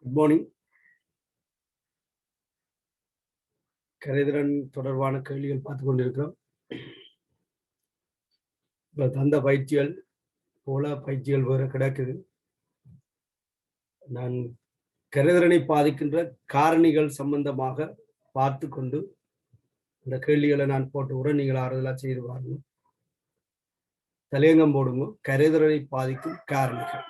Good morning. கரைதிறன் தொடர்பான கேள்விகள் பார்த்து கொண்டிருக்கிறோம். தந்த பயிற்சிகள் போல பயிற்சிகள் வேற கிடக்குது. நான் கரைதிறனை பாதிக்கின்ற காரணிகள் சம்பந்தமாக பார்த்து கொண்டு இந்த கேள்விகளை நான் போட்டு உர நீங்கள் ஆறுதலா செய்து பாருங்க. தலையங்கம் போடுங்க. கரைதிறனை பாதிக்கும் காரணிகள்.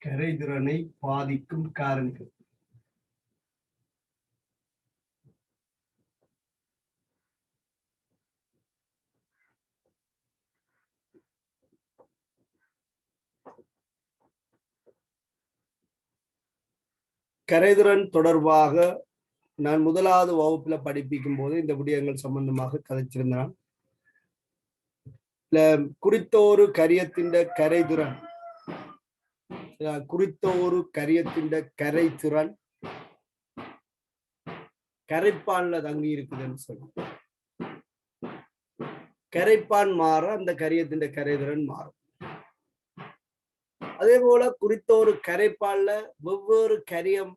கரைதிறனை பாதிக்கும் காரணிகள். கரைதிறன் தொடர்பாக நான் முதலாவது வகுப்புல படிப்பிக்கும் போது இந்த விடயங்கள் சம்பந்தமாக கதைச்சிருந்தான். குறித்த ஒரு கரியத்தின் கரைதிறன் குறித்த ஒரு கரியத்தின் கரைதிறன் கரைப்பான்ல தங்கி இருக்குதுன்னு சொல்லுவோம். கரைப்பான் மாற அந்த கரியத்தின் கரைதிறன் மாறும். அதே போல குறித்த ஒரு கரைப்பான்ல வெவ்வேறு கரியம்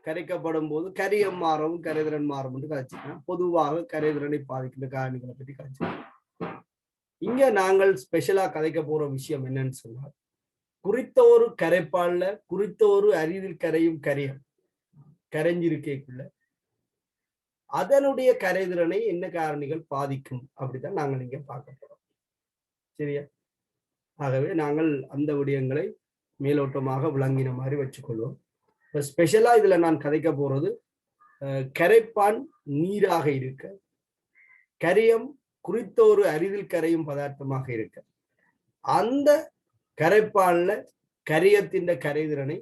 கரைக்கப்படும் போது கரியம் மாறவும் கரைதிறன் மாறும் என்று காய்ச்சினா பொதுவாக கரைதிறனை பாதிக்கின்ற காரணிகளை பற்றி காய்ச்சி. இங்க நாங்கள் ஸ்பெஷலா கதைக்க போற விஷயம் என்னன்னு சொன்னால், குறித்த ஒரு கரைப்பான்ல குறித்த ஒரு அரிதில் கரையும் கரியம் கரைஞ்சிருக்கேக்குள்ள அதனுடைய கரைதிறனை என்ன காரணிகள் பாதிக்கும் அப்படித்தான் நாங்கள் இங்க பார்க்க போறோம். சரியா? ஆகவே நாங்கள் அந்த விடயங்களை மேலோட்டமாக விளங்கின மாதிரி வச்சுக்கொள்வோம். ஸ்பெஷலா இதுல நான் கதைக்க போறது கரைப்பான் நீராக இருக்க, கரியம் குறித்த ஒரு அரிதில் கரையும் பதார்த்தமாக இருக்க, அந்த கரைப்பான்ல கரியத்தின் கரைதிறனை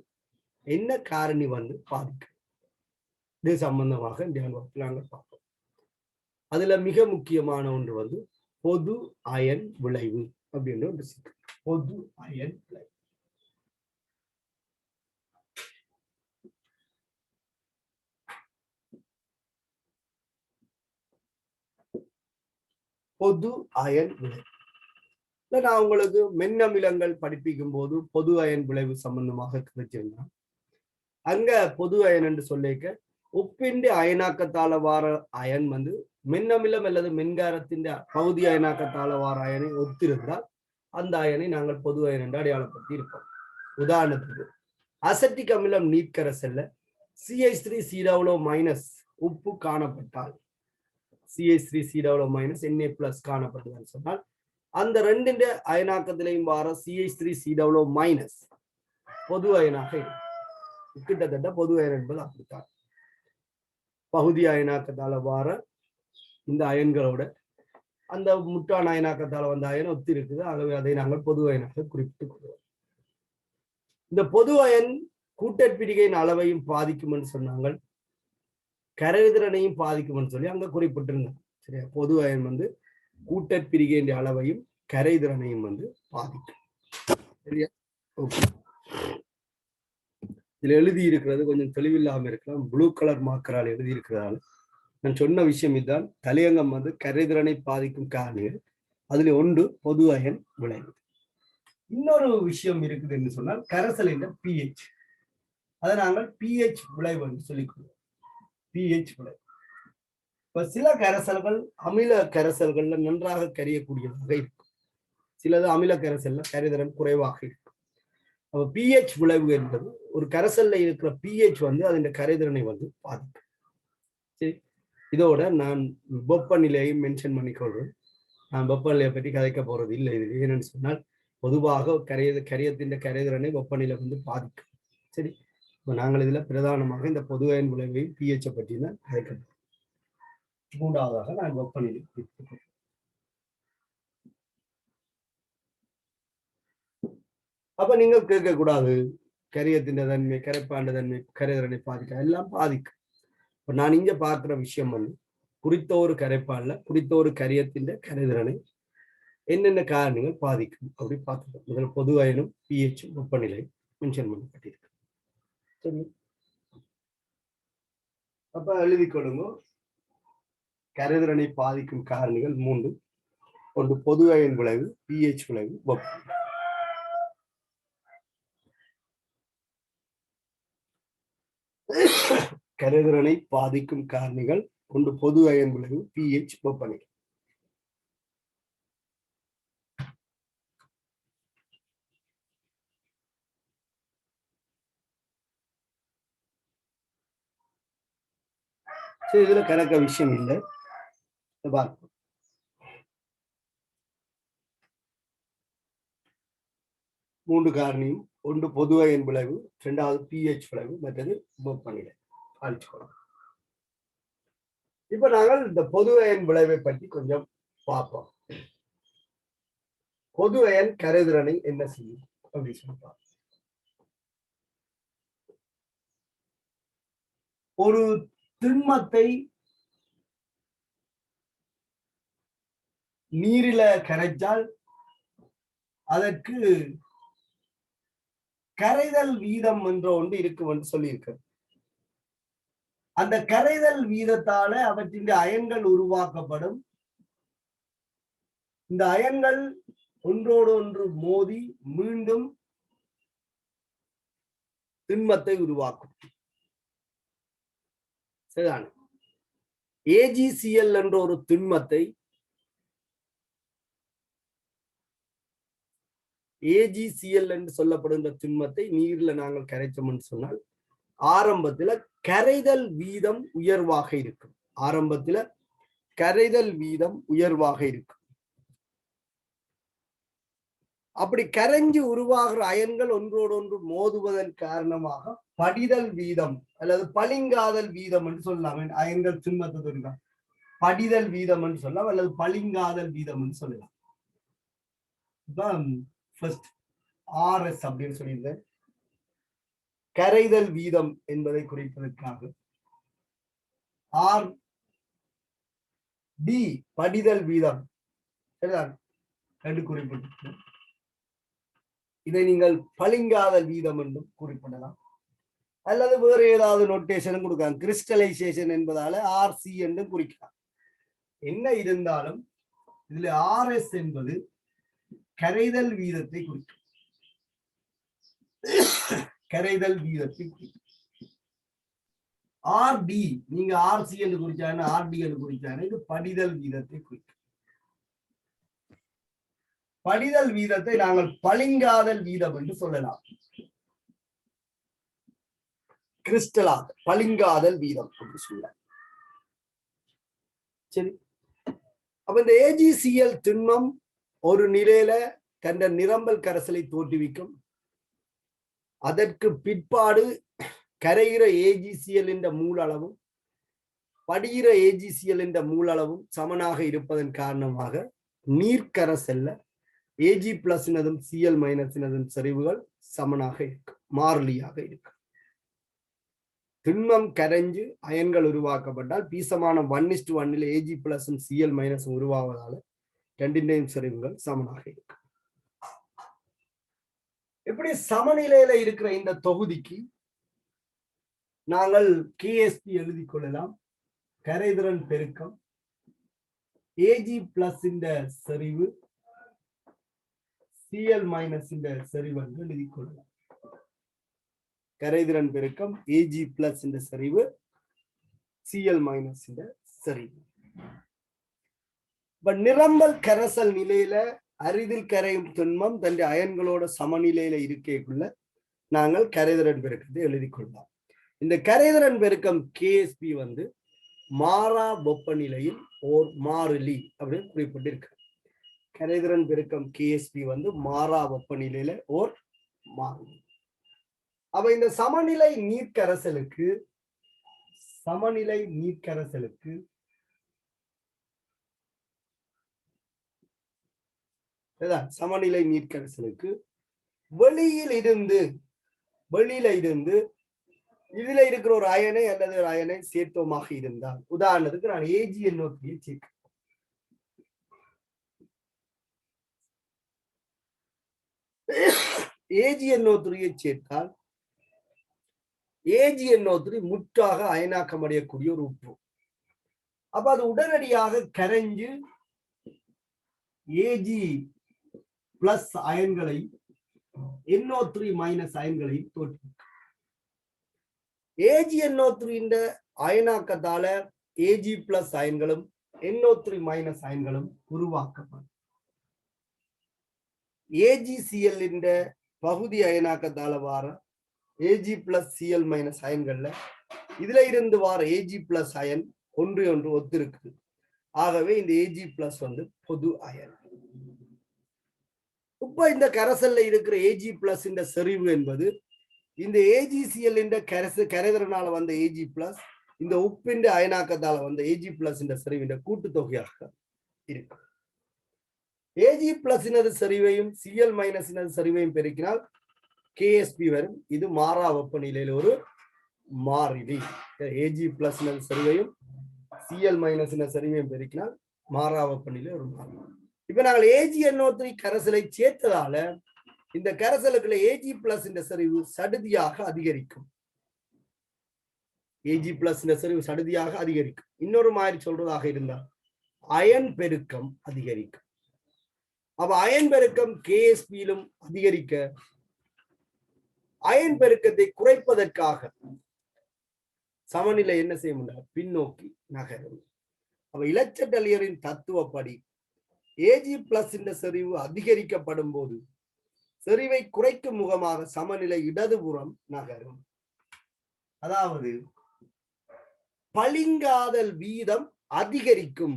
என்ன காரணி பாதிக்கும், இது சம்பந்தமாக நாங்கள் பார்ப்போம். அதுல மிக முக்கியமான ஒன்று பொது அயன் விளைவு அப்படின்ற ஒன்று. பொது அயன் விளைவு. பொது அயன் விளைவு. நான் உங்களுக்கு மென்னமிலங்கள் படிப்பிக்கும் போது பொது அயன் விளைவு சம்பந்தமாக கிடைச்சிருந்தேன். அங்க பொது அயன் என்று சொல்லிக்க உப்பின் அயனாக்கத்தால வார அயன் மென்னமிலம் அல்லது மென்காரத்தின் பகுதி அயனாக்கத்தால வார அயனை ஒத்திருந்தால் அந்த அயனை நாங்கள் பொது அயன் என்று அடையாளப்படுத்தி இருப்போம். உதாரணத்துக்கு அசட்டிக் அமிலம் நீர்க்கரசல்ல CH3COO- உப்பு காணப்பட்டால், CH3COO- Na+ காணப்பட்டதுன்னு சொன்னால் அந்த ரெண்டு அயனாக்கத்திலையும் வார CH3COO- பொது அயனாக இருக்கும். கிட்டத்தட்ட பொது அயன் என்பது அப்படித்தான். பகுதி அயனாக்கத்தால வார இந்த அயன்களோட அந்த முற்றான அயனாக்கத்தால வந்த அயன் ஒத்தி இருக்குது. ஆகவே அதை நாங்கள் பொது அயனாக குறிப்பிட்டுக் கொள்வோம். இந்த பொது அயன் கூட்டற்பிரிகையின் அளவையும் பாதிக்கும் என்று சொன்னாங்க, கரைதிறனையும் பாதிக்கும் என்று சொல்லி அங்க குறிப்பிட்டிருந்தாங்க. சரியா? பொது அயன் கூட்டற்பிரிகையின் அளவையும் கரைதிறனையும் பாதிக்கும். சரியா? ஓகே. இதுல எழுதி இருக்கிறது கொஞ்சம் தெளிவில்லாம இருக்கலாம். ப்ளூ கலர் மார்க்கரால் எழுதி இருக்கிறதால நான் சொன்ன விஷயம் இதுதான். தலையங்கம் கரைதிறனை பாதிக்கும் காரணிகள். அதுல ஒன்று பொது அயன் விளைவு. இன்னொரு விஷயம் இருக்குது என்று சொன்னால் கரைசலின் pH. அதை நாங்கள் pH விளைவு என்று சொல்லிக்கொள்வோம். pH விளைவு. இப்ப சில கரைசல்கள் அமில கரைசல்கள்ல நன்றாக கரையக்கூடியதாக இருக்கும். சிலது அமில கரைசல்ல கரைதிறன் குறைவாக இருக்கும். அப்ப pH விளைவு என்பது ஒரு கரைசல்ல இருக்கிற pH அதன் கரைதிறனை பாதிக்கும். சரி, இதோட நான் வெப்பநிலையை மென்ஷன் பண்ணிக்கொள்றேன். நான் வெப்பநிலையை பற்றி கதைக்க போறது இல்லை. இது ஏன்னு சொன்னால் பொதுவாக கரியத்தின் கரைதிறனை வெப்பநிலை பாதிக்கும். சரி, இப்போ நாங்கள் இதுல பிரதானமாக இந்த பொது அயன் விளைவையும் pH பற்றி தான் கதைக்க போறோம். மூன்றாவதாக நான் வெப்பநிலை. அப்ப நீங்க கேட்க கூடாது கரியத்தின் தன்மை, கரைப்பாண்ட தன்மை, கரைதிறனை பாதிக்க, எல்லாம் பாதிக்கும். இப்ப நான் இங்க பார்க்கிற விஷயம் குறித்த ஒரு கரைப்பான்ல குறித்த ஒரு கரியத்தின் கரைதிறனை என்னென்ன காரணங்கள் பாதிக்கும் அப்படி பார்த்துக்கோம். முதல்ல பொது அயனும் pH வெப்பநிலை மென்ஷன் பண்ணப்பட்டிருக்கு. சரி, அப்ப எழுதி கொடுங்க. கரைதிறனை பாதிக்கும் காரணிகள் 3. ஒன்று பொது அயன் விளைவு, pH விளைவு, வெப்பநிலை. கரைதிறனை பாதிக்கும் காரணிகள் ஒன்று பொது அயன் விளைவு, pH வெப்பநிலை. சரி, இதுல கணக்க விஷயம் இல்லை. பார்ப்போம். மூன்று காரணியும் ஒன்று பொது அயன் விளைவு, இரண்டாவது pH விளைவு, மற்றது வெப்பநிலை. இப்ப நாங்கள் இந்த பொது அயன் விளைவை பற்றி கொஞ்சம் பார்ப்போம். பொது அயன் கரைதிறனை என்ன செய்யும் அப்படின்னு சொல்லி ஒரு திண்மத்தை நீரில கரைச்சால் அதற்கு கரைதல் வீதம் என்ற ஒன்று இருக்கும் என்று சொல்லியிருக்க. அந்த கரைதல் வீதத்தால அவற்றின் அயன்கள் உருவாக்கப்படும். இந்த அயன்கள் ஒன்றோடு ஒன்று மோதி மீண்டும் திண்மத்தை உருவாக்கும். சரிதான? AgCl என்ற ஒரு திண்மத்தை AgCl என்று சொல்லப்படுகின்ற திண்மத்தை நீர்ல நாங்கள் கரைச்சோம் என்று சொன்னால் ஆரம்பத்துல கரைதல் வீதம் உயர்வாக இருக்கும். ஆரம்பத்துல கரைதல் வீதம் உயர்வாக இருக்கும். அப்படி கரைஞ்சு உருவாகிற அயன்கள் ஒன்றோடு ஒன்று மோதுவதன் காரணமாக படிதல் வீதம் அல்லது பளிங்காதல் வீதம் என்று சொல்லலாம். அயன்கள் திண்மத்தை படிதல் வீதம் என்று சொல்லலாம் அல்லது பளிங்காதல் வீதம் என்று சொல்லலாம். RS அப்படின்னு சொல்லியிருந்தேன். கரைதல் வீதம் என்பதை குறிப்பதற்காக RD படிதல் வீதம் என்று குறிப்பிட்டு இதை நீங்கள் பளிங்காதல் வீதம் என்றும் குறிப்பிடலாம். அல்லது வேறு ஏதாவது நோட்டேஷனும் கொடுக்கலாம். கிறிஸ்டலைசேஷன் என்பதால RC என்று குறிக்கலாம். என்ன இருந்தாலும் இதுல RS என்பது கரைதல் வீதத்தை குறிக்கும். கரைதல் வீதத்தை குறிக்கும். RD நீங்க RC என்று குறிச்சாங்க, RD என்று குறிச்சாங்க, இது படிதல் வீதத்தை குறிக்கும். படிதல் வீதத்தை நாங்கள் பளிங்காதல் வீதம் என்று சொல்லலாம். கிறிஸ்டலாக பளிங்காதல் வீதம் என்று சொல்லலாம். சரி, அப்ப இந்த AgCl திண்மம் ஒரு நிலையில தன் நிரம்பல் கரைசலை தோற்றுவிக்கும். அதற்கு பிற்பாடு கரைகிற AgCl என்ற மூலளவும் படிகிற AgCl என்ற மூலளவும் சமனாக இருப்பதன் காரணமாக நீர்க்கரைசல்ல Ag+-னதும் Cl-னதும் செறிவுகள் சமனாக இருக்கும், மாறிலியாக இருக்கும். திண்மம் கரைஞ்சு அயன்கள் உருவாக்கப்பட்டால் பீசமானம் 1:1 Ag+ம் Cl- உருவாவதால இரண்டின் செறிவுகள் சமனாக இருக்கும். எப்படி சமநிலையில இருக்கிற இந்த தொகுதிக்கு நாங்கள் KSP எழுதி கொள்ளலாம். கரைதிறன் பெருக்கம் Ag+ இந்த செறிவு Cl- இந்த செறிவு என்று எழுதி கொள்ளலாம். கரைதிறன் பெருக்கம் Ag+ இந்த செறிவு Cl- இந்த செறிவு. நிரம்பல் கரைசல் நிலையில அரிதில் கரையும் திண்மம் தன் அயன்களோட சமநிலையில இருக்கக்குள்ள நாங்கள் கரைதிறன் பெருக்கத்தை எழுதி கொள்ளலாம். இந்த கரைதிறன் பெருக்கம் KSP மாறா வெப்பநிலையில் ஓர் மாறிலி அப்படின்னு குறிப்பிட்டிருக்கு. கரைதிறன் பெருக்கம் KSP மாறா வெப்பநிலையில ஓர் மாறிலி. அப்ப இந்த சமநிலை நீர்க்கரைசலுக்கு சமநிலை நீர்க்கரைசலுக்கு வெளியில இருந்து இதுல இருக்கிற ஒரு அயனை அல்லது ஒரு அயனை சேர்த்தோமாக இருந்தால், உதாரணத்துக்கு நான் AgNO3 சேர்க்கிறேன். AgNO3 சேர்த்தால் AgNO3 முற்றாக அயனாக்கம் அடையக்கூடிய ஒரு உப்பு. அப்ப அது உடனடியாக கரைஞ்சு Ag+ அயன்களை NO3- அயன்களை தோற்றுவிக்கும். AgNO3 அயனாக்கத்தால Ag பிளஸ் அயன்களும் NO3 மைனஸ் அயன்களும் உருவாக்கப்படும். AgCl பகுதி அயனாக்கத்தால வார Ag பிளஸ் Cl மைனஸ் அயன்கள்ல இதுல இருந்து வார Ag பிளஸ் அயன் ஒன்று ஒன்று ஒத்திருக்கு. ஆகவே இந்த Ag பிளஸ் பொது அயன். இப்ப இந்த கரைசல்ல இருக்கிற Ag பிளஸ் செறிவு என்பது இந்த AgCl கரைதரனால வந்த Ag பிளஸ் இந்த உப்பின் அயனாக்கத்தால வந்த Ag பிளஸ் செறிவின் கூட்டுத்தொகையாக இருக்கும். Ag பிளஸ் செறிவையும் Cl மைனஸ் செறிவையும் பெருக்கினால் KSP வரும். இது மாறா வெப்பநிலையில் ஒரு மாறிலி. Ag பிளஸ் செறிவையும் Cl மைனஸ் செறிவையும் பெருக்கினால் மாறா வெப்பநிலை ஒரு மாறிலி. இப்ப நாங்கள் AgNO3 கரைசலை சேர்த்ததால இந்த கரைசலுக்குள்ள Ag பிளஸ் செறிவு சடுதியாக அதிகரிக்கும். Ag பிளஸ் செறிவு சடுதியாக அதிகரிக்கும். இன்னொரு மாதிரி சொல்றதாக இருந்தால் அயன் பெருக்கம் அதிகரிக்கும். அப்ப அயன் பெருக்கம் KSP-லும் அதிகரிக்க அயன் பெருக்கத்தை குறைப்பதற்காக சமநிலை என்ன செய்ய முடியாது, பின்னோக்கி நகரும். அப்ப இலச்சட்டலியரின் தத்துவப்படி Ag பிளஸ் செறிவு அதிகரிக்கப்படும் போது செறிவை குறைக்கும் முகமாக சமநிலை இடதுபுறம் நகரும். அதாவது பளிங்காதல் வீதம் அதிகரிக்கும்.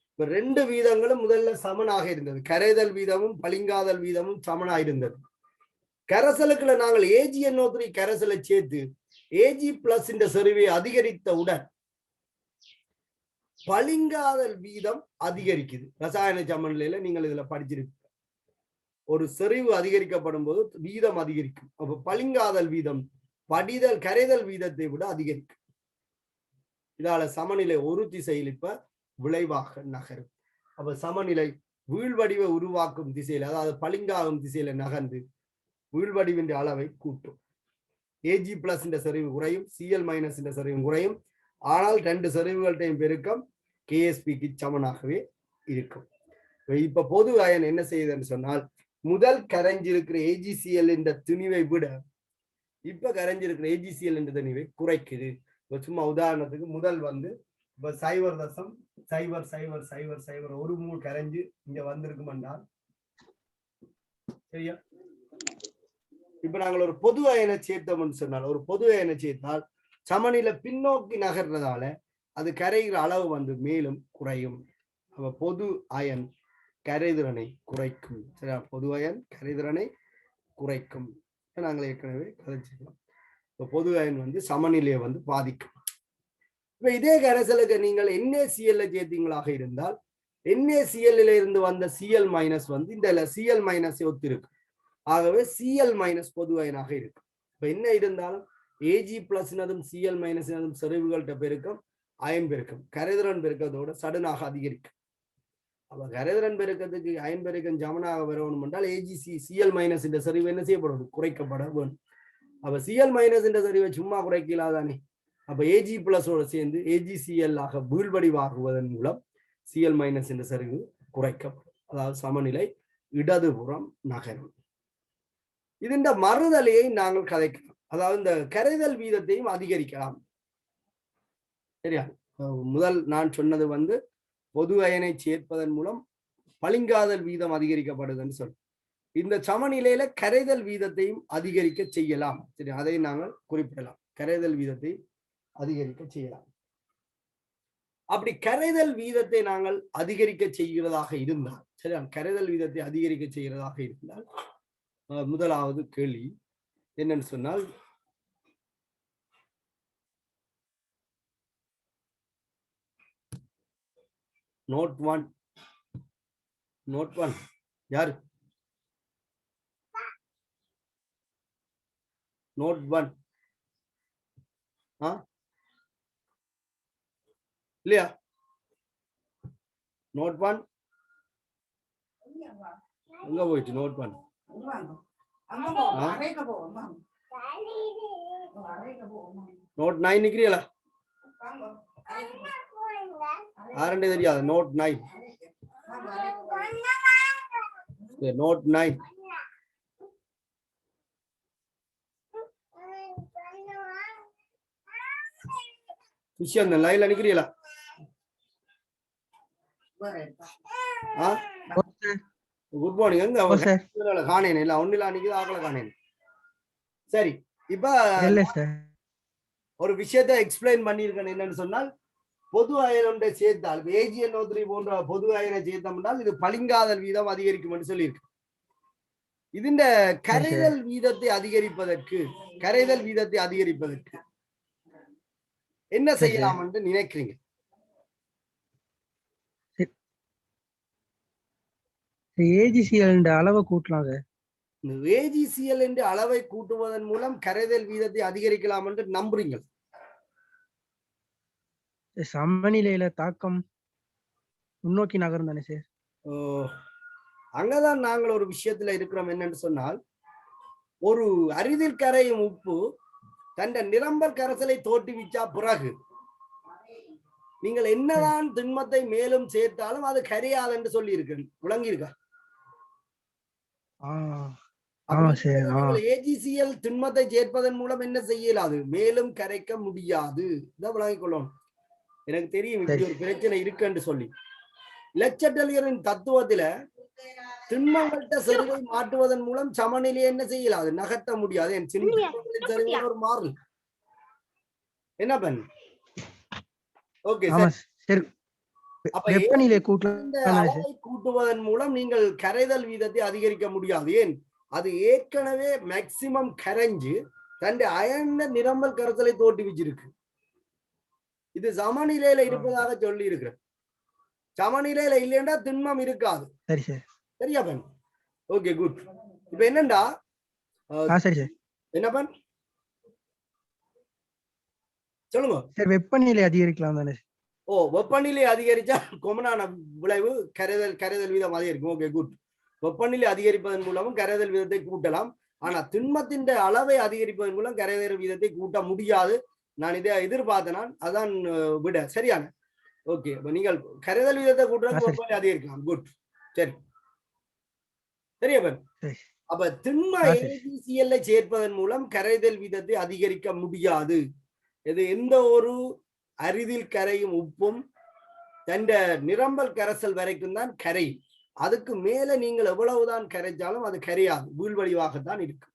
இப்ப ரெண்டு வீதங்களும் முதல்ல சமனாக இருந்தது. கரைதல் வீதமும் பளிங்காதல் வீதமும் சமனாக இருந்தது. கரைசலுக்குள்ள நாங்கள் AgNO3 கரைசலை சேர்த்து Ag பிளஸ் செறிவை அதிகரித்தவுடன் பளிங்காதல் வீதம் அதிகரிக்குது. ரசாயன சமநிலையில நீங்கள் இதுல படிச்சிருக்க ஒரு செறிவு அதிகரிக்கப்படும் போது வீதம் அதிகரிக்கும். அப்ப பளிங்காதல் வீதம் கரைதல் வீதத்தை விட அதிகரிக்கும். இதால சமநிலை ஒரு திசையில் இப்ப விளைவாக நகரும். அப்ப சமநிலை வீழ்வடிவ உருவாக்கும் திசையில, அதாவது பளிங்காகும் திசையில நகர்ந்து வீழ்வடிவின் அளவை கூட்டும். Ag பிளஸ் செறிவு குறையும், Cl மைனஸ் செறிவும் குறையும். ஆனால் ரெண்டு செறிவுகள்டையும் பெருக்கம் KSP-க்கு சமனாகவே இருக்கும். இப்ப பொது அயன் என்ன செய்யுதுன்னு சொன்னால், முதல் கரைஞ்சிருக்கிற AgCl துணிவை விட இப்ப கரைஞ்சிருக்கிற AgCl துணிவை குறைக்குது. சும்மா உதாரணத்துக்கு முதல் இப்ப 0.000001 ஒரு மூல் கரைஞ்சு இங்க வந்திருக்கும் என்றால் சரியா. இப்ப நாங்கள் ஒரு பொது அயனை சேர்த்தோம்னு சொன்னால், ஒரு பொது அயனை சேர்த்தால் சமநிலை பின்னோக்கி நகர்றதால அது கரைகிற அளவு மேலும் குறையும். அப்ப பொது அயன் கரைதிறனை குறைக்கும். சரியா, பொது அயன் கரைதிறனை குறைக்கும். நாங்கள் ஏற்கனவே கதைச்சிக்கலாம். இப்ப பொது அயன் சமநிலையை பாதிக்கும். இப்ப இதே கரைசலுக்கு நீங்கள் NaCl சேர்த்தீங்களாக இருந்தால் NaCl இருந்து வந்த Cl மைனஸ் இந்த Cl மைனஸ் ஒத்திருக்கு. ஆகவே Cl மைனஸ் பொது அயனாக இருக்கும். இப்ப என்ன இருந்தாலும் Ag பிளஸ் Cl மைனஸ் செறிவுகள்கிட்ட பெருக்கம் அயன் பெருக்கம் கரைதிறன் பெருக்கத்தோட சடனாக அதிகரிக்கும். அப்ப கரைதிறன் பெருக்கத்துக்கு அயன் பெருக்கம் சமனாக வரணும் என்றால் Cl மைனஸ் செறிவு என்ன செய்யப்படும், குறைக்கப்பட வேண்டும். அப்ப Cl மைனஸ் செறிவை சும்மா குறைக்கலாதானே. அப்ப Ag பிளஸோட சேர்ந்து AgCl ஆக வீழ்வடிவாகுவதன் மூலம் Cl மைனஸ் செறிவு குறைக்கப்படும். அதாவது சமநிலை இடதுபுறம் நகரும். இதன் மறுதலையை நாங்கள் கதைக்கலாம். அதாவது இந்த கரைதல் வீதத்தையும் அதிகரிக்கலாம். சரியா, முதல் நான் சொன்னது பொது அயனை சேர்ப்பதன் மூலம் பளிங்காதல் வீதம் அதிகரிக்கப்படுதுன்னு சொல்றோம். இந்த சமநிலையில கரைதல் வீதத்தையும் அதிகரிக்க செய்யலாம். சரி, அதை நாங்கள் குறிப்பிடலாம். கரைதல் வீதத்தை அதிகரிக்க செய்யலாம். அப்படி கரைதல் வீதத்தை நாங்கள் அதிகரிக்க செய்கிறதாக இருந்தால், சரியா, கரைதல் வீதத்தை அதிகரிக்க செய்கிறதாக இருந்தால் முதலாவது கேள்வி என்னன்னு சொன்னால், நோட் ஒன் யாரு? நோட் 1 இல்லையா? நோட் 1 எங்க போயிட்டு? Note 1 note 9 நிக்கிறீங்களா? ஆரண்டே தெரியாது. நோட் 9 நோட் 9 விஷயம் தான் லைன்ல நிக்கிறீங்களா? Good morning. எங்க காணேன் இல்ல ஒன்னுல நிக்குது ஆக்கல காணேன். சரி இப்ப ஒரு விஷயத்தை எக்ஸ்பிளைன் பண்ணியிருக்கேன். என்னன்னு சொன்னால் பொது அயன் ஒன்றை சேர்த்தால் AgNO3 போன்ற பொது அயனை சேர்த்தோம்னால் இது பளிங்காதல் வீதம் அதிகரிக்கும் என்று சொல்லியிருக்கு. இதுண்ட கரைதல் வீதத்தை அதிகரிப்பதற்கு என்ன செய்யலாம் என்று நினைக்கிறீங்க? AgCl அளவை கூட்டலாம். AgCl என்ற அளவை கூட்டுவதன் மூலம் கரைதல் வீதத்தை அதிகரிக்கலாம் என்று நம்புறீங்க? சமநிலையில தாக்கம் முன்னோக்கி நகரும் தானே சார்? அங்கதான் நாங்கள் ஒரு விஷயத்துல இருக்கிறோம். என்னன்னு சொன்னால் ஒரு அரிதில் கரையும் உப்பு தன் நிரம்பல் கரைசலை தோற்றுவிச்சா பிறகு நீங்கள் என்னதான் திண்மத்தை மேலும் சேர்த்தாலும் அது கரையாது என்று சொல்லி இருக்கு. விளங்கி இருக்கா? AgCl திண்மத்தை சேர்ப்பதன் மூலம் என்ன செய்யலாது? மேலும் கரைக்க முடியாது. இதான் விளங்கிக் கொள்ளணும். எனக்கு தெரியும் இப்படி ஒரு பிரச்சனை இருக்கு என்று சொல்லி. லெக்சட்டலியரின் தத்துவத்தில திண்மங்கள்ட்ட செறிவை மாற்றுவதன் மூலம் சமநிலையை என்ன செய்யலாது? நகர்த்த முடியாது. என் செறிவு ஒரு மாறல் என்ன பண்ணு? Okay sir. கூட்டுவதன் மூலம் நீங்கள் கரைதல் வீதத்தை அதிகரிக்க முடியாது. ஏன்? அது ஏற்கனவே மேக்சிமம் கரைஞ்சு தன் அயன் நிரம்பல் கரைசலை தோற்றுவிச்சிருக்கு. இது சமநிலையில இருப்பதாக சொல்லி இருக்கிற. சமநிலையில இல்லையா திண்மம் இருக்காது. சரியா பண்? Okay good. இப்ப என்னண்டா என்ன பண் சொல்லுங்க. வெப்பநிலை அதிகரிக்கலாம் தானே? வெப்பநிலை அதிகரிச்சா கொமனான விளைவு கரைதல் வீதம் அதிகரிக்கும். Okay good. வெப்பநிலை அதிகரிப்பதன் மூலமும் கரைதல் வீதத்தை கூட்டலாம். ஆனா திண்மத்தின் அளவை அதிகரிப்பதன் மூலம் கரைதல் வீதத்தை கூட்ட முடியாது. நான் இதை எதிர்பார்த்தேன். அதான் விட சரியான. ஓகே நீங்கள் கரைதல் வீதத்தை கூட்டுறது வெப்பநிலை அதிகரிக்கலாம். குட். சரி சரியா பன். அப்ப திண்ம AgCl சேர்ப்பதன் மூலம் கரைதல் வீதத்தை அதிகரிக்க முடியாது. இது எந்த ஒரு அரிதில் கரையும் உப்பும் தன் நிரம்பல் கரைசல் வரைக்கும் தான் கரையும். அதுக்கு மேல நீங்கள் எவ்வளவுதான் கரைச்சாலும் அது கரையாது. வீழ்வழிவாகத்தான் இருக்கு.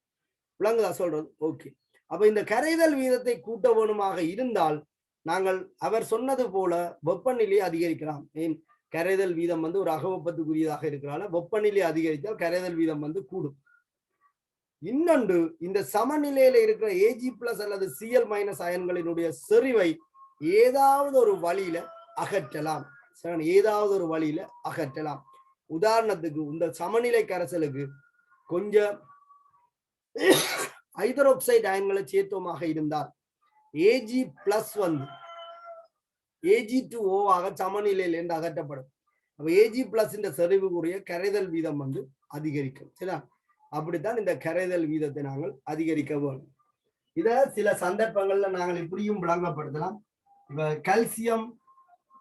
விளங்குதா சொல்றது? ஓகே. அப்ப இந்த கரைதல் வீதத்தை கூட்ட வேணுமாக இருந்தால் நாங்கள் அவர் சொன்னது போல வெப்பநிலையை அதிகரிக்கலாம். ஏன்? கரைதல் வீதம் ஒரு அகவெப்பத்துக்குரியதாக இருக்கிறால வெப்பநிலை அதிகரித்தால் கரைதல் வீதம் கூடும். இன்னொன்று, இந்த சமநிலையில இருக்கிற Ag+ அல்லது Cl- அயன்களினுடைய செறிவை ஏதாவது ஒரு வழியில அகற்றலாம். உதாரணத்துக்கு இந்த சமநிலை கரைசலுக்கு கொஞ்சம் ஹைட்ரோக்சைடு அயன்களை சேர்த்தோமாக இருந்தால் Ag+ Ag2O சமநிலையிலிருந்து அகற்றப்படும். அப்ப Ag+ இந்த செறிவுக்குரிய கரைதல் வீதம் அதிகரிக்கும். சரியா? அப்படித்தான் இந்த கரைதல் வீதத்தை நாங்கள் அதிகரிக்க வேண்டும். இத சில சந்தர்ப்பங்கள்ல நாங்கள் இப்படியும் விளங்கப்படுத்தலாம். இப்ப கால்சியம்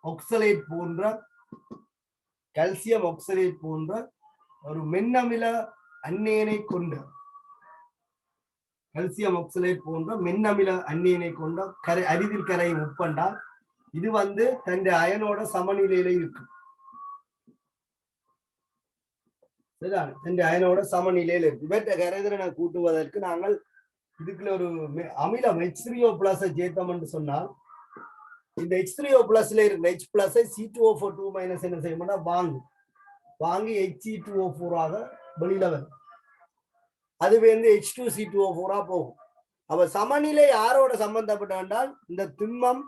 ஆக்சலேட் போன்ற ஒரு மென்னமில அந்நியனை கொண்ட அரிதில் கரையும் உப்பண்டா இது தன் அயனோட சமநிலையில இருக்கு. அயனோட சமநிலையில இருக்கு. இவற்றை கரைதிறனை கூட்டுவதற்கு நாங்கள் இதுக்குள்ள ஒரு அமிலம் H3O+ சேர்த்தோம் என்று சொன்னால் இந்த H3O+ இருக்கிற H+ C2O4 2- என்ன செய்யணும்னா வாங்கி He2O4 வெளியில வரும். அது H2C2O4 போகும். அப்ப சமநிலை யாரோட சம்பந்தப்பட்ட என்றால் இந்த திண்மம்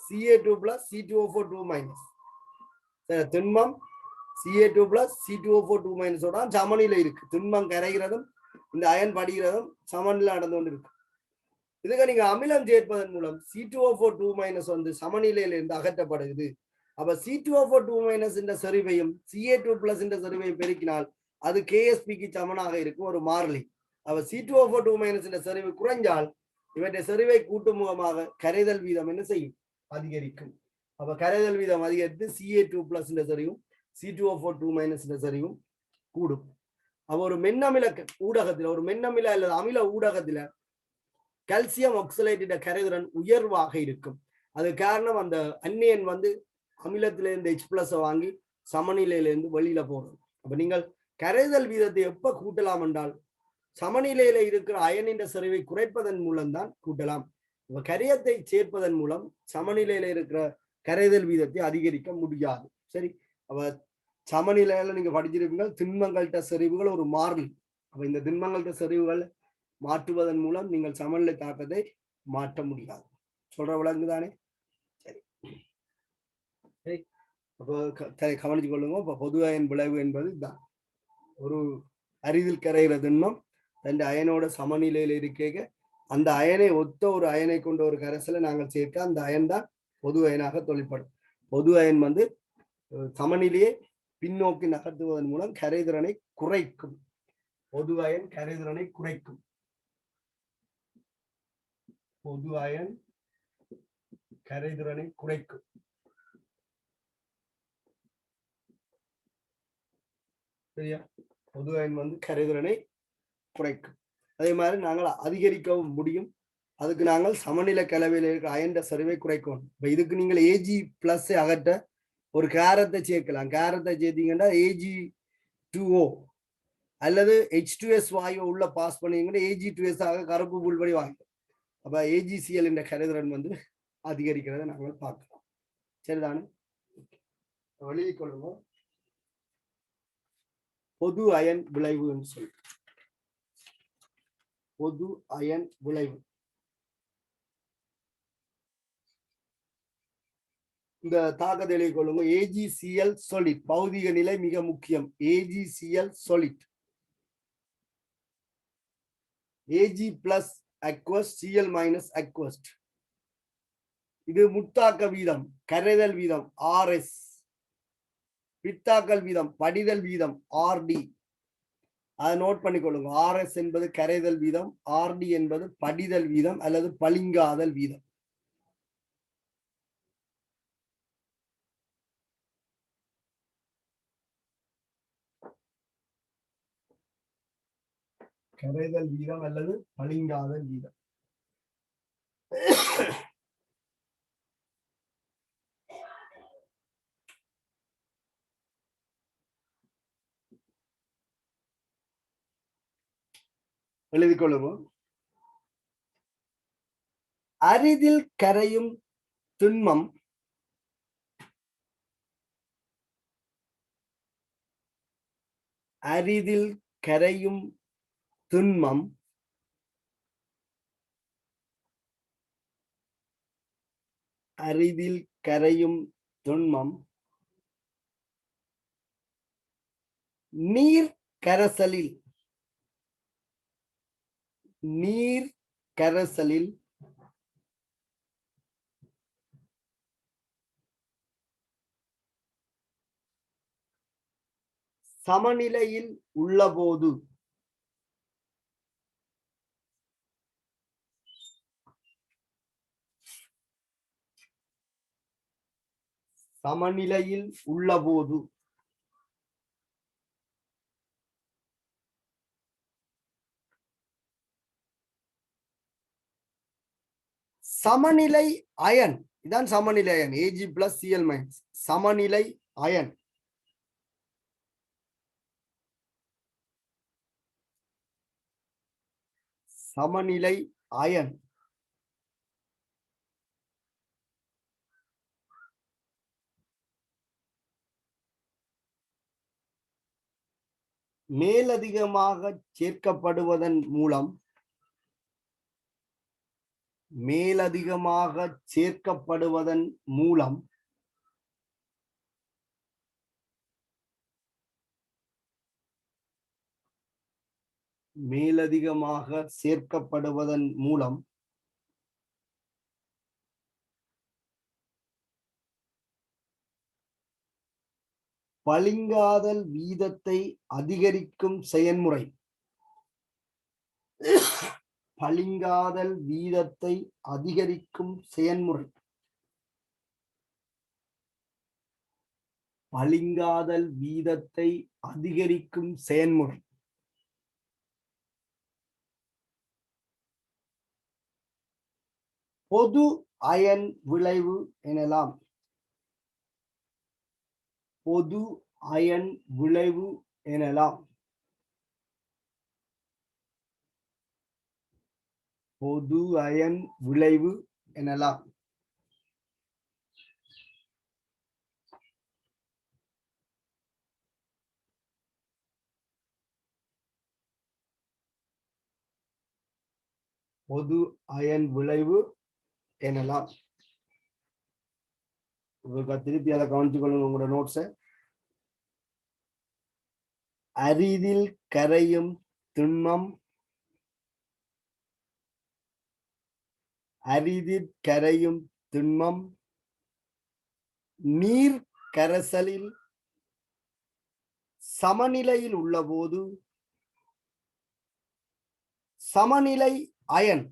Ca2+ C2O4 2-. திண்மம் Ca2+ C2O4 2- சமநிலை இருக்கு. திண்மம் கரைகிறதும் இந்த அயன் படிக்கிறதும் சமநிலை நடந்து கொண்டு இருக்கு. இதுக்கு நீங்க அமிலம் சேர்ப்பதன் மூலம் C2O4 2- சமநிலையில இருந்து அகற்றப்படுகிறது. அப்ப C2O4 2- இந்த செறிவையும் Ca2+ இந்த செறிவையும் பெருக்கினால் அது KSPக்கு சமனாக இருக்கும் ஒரு மாறிலி. அப்ப C2O4 2- இந்த செறிவு குறைஞ்சால் இவற்றை செறிவை கூட்டும் மூலமாக கரைதல் வீதம் என்ன செய்யும்? அதிகரிக்கும். அப்ப கரைதல் வீதம் அதிகரித்து Ca2+ இந்த செறிவும் C2O4 2- இந்த செறிவும் கூடும். அப்ப ஒரு மென்னமில ஊடகத்துல அல்லது அமில ஊடகத்துல கால்சியம் ஆக்சலேட்டின் கரைதிறன் உயர்வாக இருக்கும். அது காரணம் அந்த அந்நியன் வந்து அமிலத்திலிருந்து H+ வாங்கி சமநிலையிலிருந்து வெளியில போறது. அப்ப நீங்கள் கரைதல் வீதத்தை எப்ப கூட்டலாம் என்றால் சமநிலையில இருக்கிற அயனின் செறிவை குறைப்பதன் மூலம் தான் கூட்டலாம். கரையத்தை சேர்ப்பதன் மூலம் சமநிலையில இருக்கிற கரைதல் வீதத்தை அதிகரிக்க முடியாது. சரி, அப்ப சமநிலையில நீங்க படிச்சிருப்பீங்க திண்மங்கள்ட்ட செறிவுகள் ஒரு மாறிலி. அப்ப இந்த திண்மங்கள்ட்ட செறிவுகள் மாற்றுவதன் மூலம் நீங்கள் சமநிலை தாக்கத்தை மாற்ற முடியாது. சொல்ற விளங்குதானே? சரி சரி, அப்போ கவனிச்சு கொள்ளுங்க. இப்ப பொது அயன் விளைவு என்பது இதுதான். ஒரு அரிதில் கரைகிற திண்மம் தன் அயனோட சமநிலையில இருக்க அந்த அயனை ஒத்த ஒரு அயனை கொண்ட ஒரு கரைசலை நாங்கள் சேர்க்க அந்த அயன் தான் பொது அயனாக தொழிற்படும். பொது அயன் வந்து சமநிலையை பின்னோக்கி நகர்த்துவதன் மூலம் கரைதிறனை குறைக்கும். பொது அயன் கரைதிறனை குறைக்கும். பொது அயன் கரைதிறனை குறைக்கும். சரியா? பொது அயன் வந்து கரைதிறனை குறைக்கும். அதே மாதிரி நாங்கள் அதிகரிக்கவும் முடியும். அதுக்கு நாங்கள் சமநிலை கலவையில் இருக்கிற அயன் சரிவை குறைக்கணும். இப்ப இதுக்கு நீங்கள் Ag+ அகற்ற ஒரு காரத்தை சேர்க்கலாம். காரத்தை சேர்த்தீங்கன்னா Ag2O அல்லது H2S வாயு உள்ள பாஸ் பண்ணீங்கன்னா Ag2S ஆக கருப்பு புல்வடி வாங்கும். அப்ப AgCl என்ற கரைதிறன் வந்து அதிகரிக்கிறத நாங்கள் பார்க்கலாம். சரிதானே? எழுதி கொள்ளுங்க. பொது அயன் விளைவுன்னு சொல்லி பொது அயன் விளைவு. இந்த தாக்கத்தை எழுதி கொள்ளுங்க. AgCl solid பௌதிக நிலை மிக முக்கியம். AgCl solid Ag+ aqueous Cl- aqueous. இது முத்தாக்க வீதம் கரைதல் வீதம் Rs, பித்தாக்கல் வீதம் படிதல் வீதம் Rd. அதை நோட் பண்ணிக்கொள்ளுங்க. Rs என்பது கரைதல் வீதம், Rd என்பது படிதல் வீதம் அல்லது பளிங்காதல் வீதம். கரைதல் வீதம் அல்லது பளிங்காதல் வீதம். எழுதிக் கொள்ளுங்க. அரிதில் கரையும் திண்மம் அரிதில் கரையும் திண்மம் அரிதில் கரையும் திண்மம் நீர் கரைசலில் சமநிலையில் உள்ளபோது சமநிலையில் உள்ளபோது சமநிலை அயன், இதான் சமநிலை அயன் Ag+Cl-. சமநிலை அயன் சமநிலை அயன் மேலதிகமாக சேர்க்கப்படுவதன் மூலம் பளிங்காதல் வீதத்தை அதிகரிக்கும் செயல்முறை பளிங்காதல் வீதத்தை அதிகரிக்கும் செயல்முறை பளிங்காதல் வீதத்தை அதிகரிக்கும் செயல்முறை பொது அயன் விளைவு எனலாம். பொது அயன் விளைவு எனலாம். பொது அயன் விளைவு எனலாம். பொது அயன் விளைவு எனலாம். திருப்பி அதை கவனித்துக் கொள்ளுங்க உங்களோட நோட்ஸை. அரிதில் கரையும் திண்மம், அரிதில் கரையும் திண்மம் நீர் கரைசலில் சமநிலையில் உள்ளபோது சமநிலை அயன்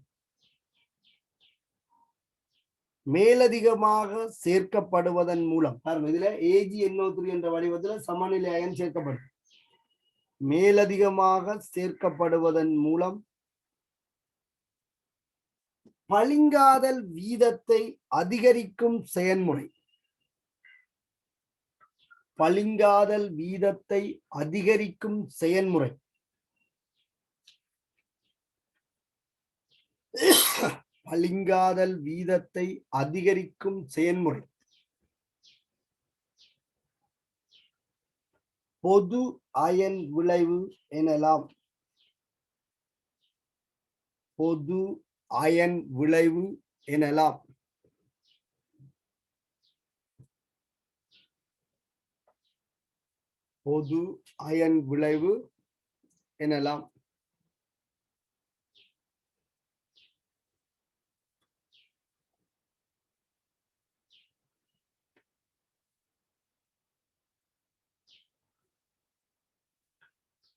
மேலதிகமாக சேர்க்கப்படுவதன் மூலம், இதுல AgNO3 என்ற வடிவத்தில் சமநிலை அயன் சேர்க்கப்படும். மேலதிகமாக சேர்க்கப்படுவதன் மூலம் பளிங்காதல் வீதத்தை அதிகரிக்கும் செயல்முறை, பளிங்காதல் வீதத்தை அதிகரிக்கும் செயல்முறை பளிங்காதல் வீதத்தை அதிகரிக்கும் செயல்முறை பொது அயன் விளைவு எனலாம். பொது அயன் விளைவு எனலாம். பொது அயன் விளைவு எனலாம்.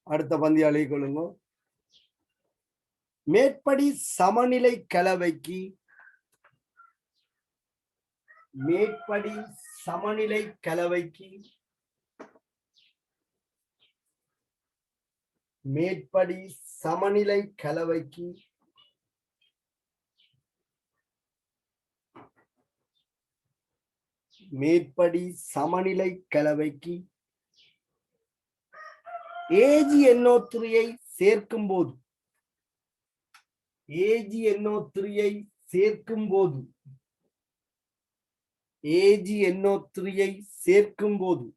அடுத்த பந்தி அழைக் கொள்ளுங்க. மேற்படி சமநிலை கலவைக்கு மேற்படி சமநிலை கலவைக்கு மேற்படி சமநிலை கலவைக்கு மேற்படி சமநிலை கலவைக்கு AgNO3 சேர்க்கும் போது AgNO3 சேர்க்கும் போது AgNO3 சேர்க்கும் போது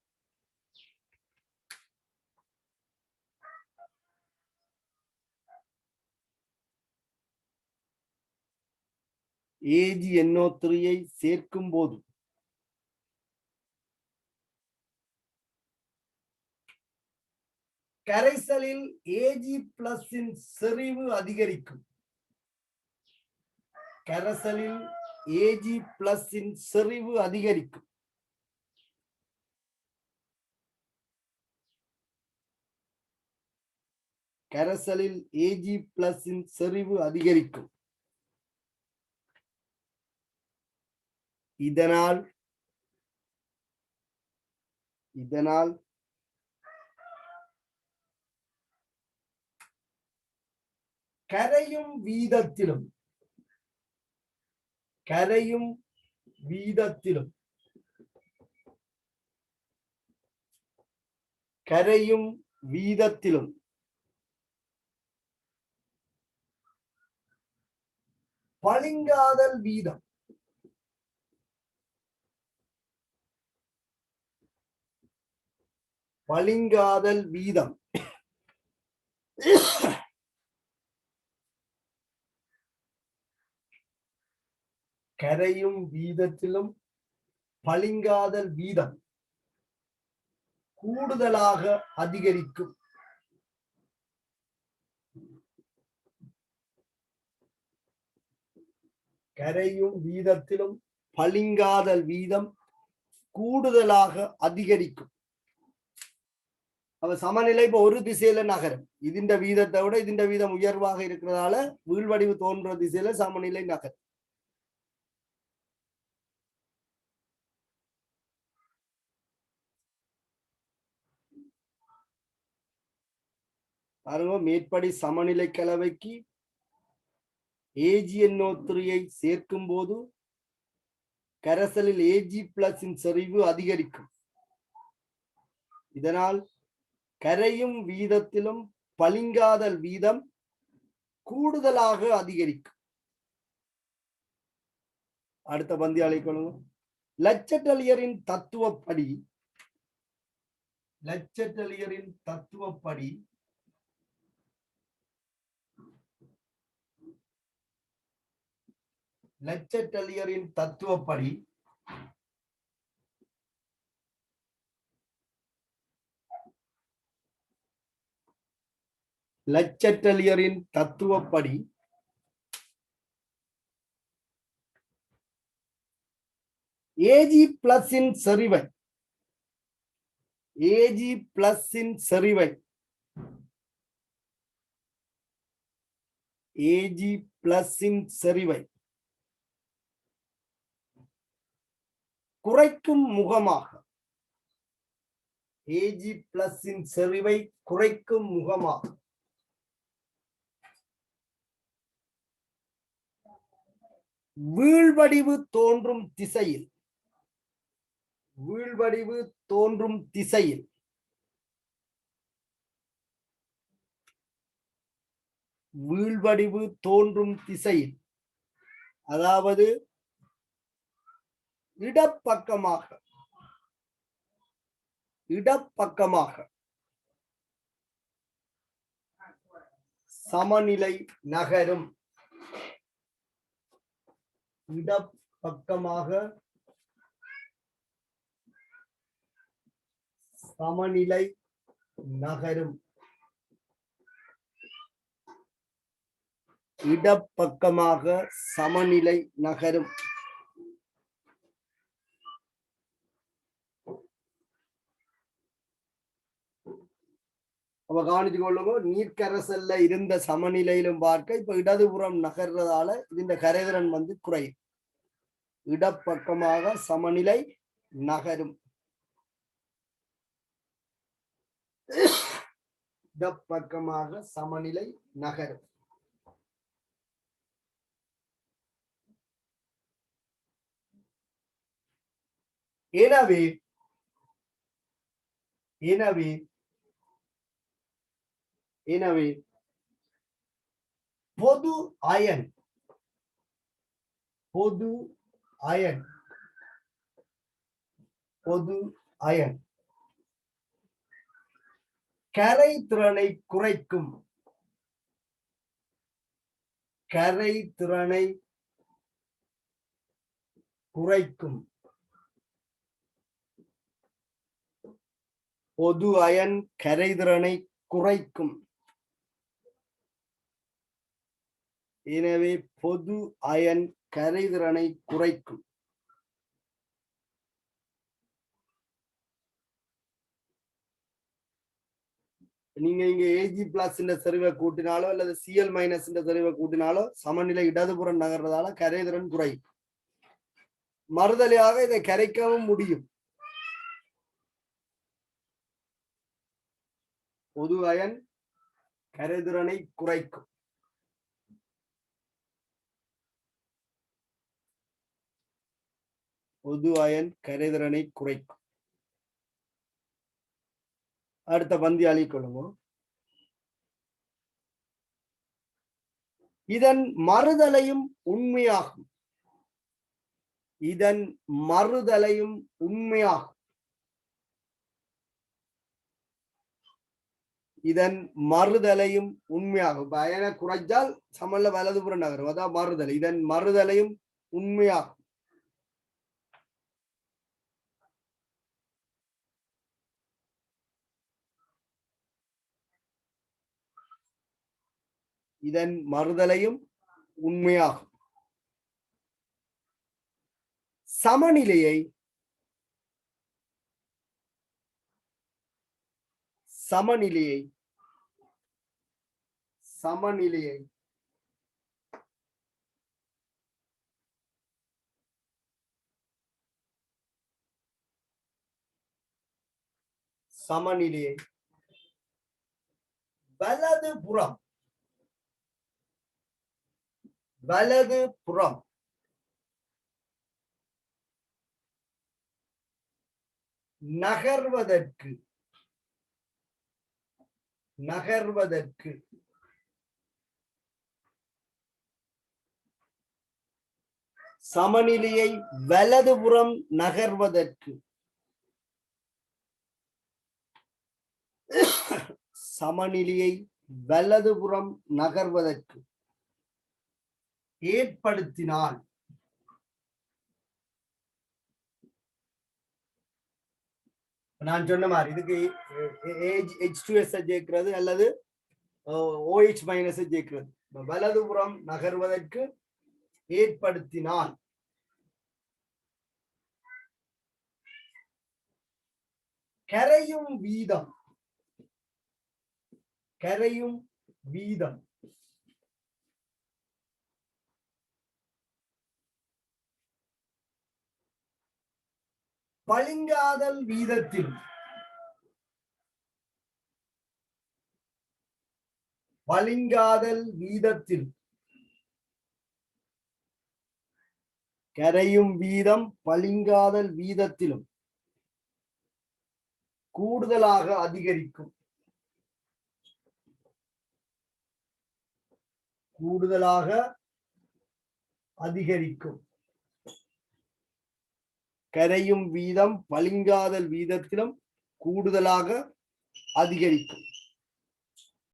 AgNO3 சேர்க்கும் போது கரைசலில் Ag+ செறிவு அதிகரிக்கும். கரைசலில் Ag+ செறிவு அதிகரிக்கும். கரைசலில் Ag+ செறிவு அதிகரிக்கும். இதனால் கரையும் வீதத்திலும் பளிங்காதல் வீதம் கரையும் வீதத்திலும் பளிங்காதல் வீதம் கூடுதலாக அதிகரிக்கும். கரையும் வீதத்திலும் பளிங்காதல் வீதம் கூடுதலாக அதிகரிக்கும். அவ சமநிலை இப்ப ஒரு திசையில நகரும். இதுண்ட வீதத்தை விட இதுண்ட வீதம் உயர்வாக இருக்கிறதால வீழ்வடிவு தோன்ற திசையில சமநிலை நகரும். பாருங்க, மேற்படி சமநிலை கலவைக்கு AgNO3 சேர்க்கும் போது கரைசலில் Ag+ செறிவு அதிகரிக்கும். இதனால் கரையும் வீதத்திலும் பளிங்காதல் வீதம் கூடுதலாக அதிகரிக்கும். அடுத்த பந்தி அழைக்கணும். லட்சட்டலியரின் தத்துவப்படி Ag+-இன் செறிவை குறைக்கும் முகமாக வீழ்வடிவு தோன்றும் திசையில் அதாவது இடப்பக்கமாக சமநிலை நகரும். இடப்பக்கமாக சமநிலை நகரும். அப்ப கவனிச்சு கொள்ளுங்க. நீர்க்கரசல்ல இருந்த சமநிலையிலும் பார்க்க இப்ப இடதுபுறம் நகர்றதால இந்த கரைதிறன் குறையும். இடப்பக்கமாக சமநிலை நகரும். எனவே பொது அயன் கரைதிறனை குறைக்கும். பொது அயன் கரைதிறனை குறைக்கும். எனவே பொது அயன் கரைதிறனை குறைக்கும். நீங்க இங்க Ag+ செறிவை கூட்டினாலோ அல்லது Cl- செறிவை கூட்டினாலோ சமநிலை இடதுபுறம் நகர்றதால கரைதிறன் குறையும். மறுதலையாக இதை கரைக்கவும் முடியும். பொது அயன் கரைதிறனை குறைக்கும். அடுத்த பந்தி அளிக்கொள்ளுங்க. இதன் மறுதலையும் உண்மையாகும். அயனை குறைச்சால் சமல்ல வலதுபுறம் நகரும். அதான் மறுதலை. இதன் மறுதலையும் உண்மையாகும். சமநிலையை வலதுபுறம் நகர்வதற்கு நகர்வதற்கு சமநிலையை வலதுபுறம் நகர்வதற்கு சமநிலையை வலதுபுறம் நகர்வதற்கு ஏற்படுத்தினால் நான் சொன்ன மாதிரி இதுக்கு H2S சேர்க்கிறது அல்லது OH மைனஸ் சேர்க்கிறது. வலதுபுறம் நகர்வதற்கு ஏற்படுத்தினால் கரையும் வீதம் பளிங்காதல் வீதத்தில் கரையும் வீதம் பளிங்காதல் வீதத்திலும் கூடுதலாக அதிகரிக்கும் கரையும் வீதம் பளிங்காதல் வீதத்திலும் கூடுதலாக அதிகரிக்கும்.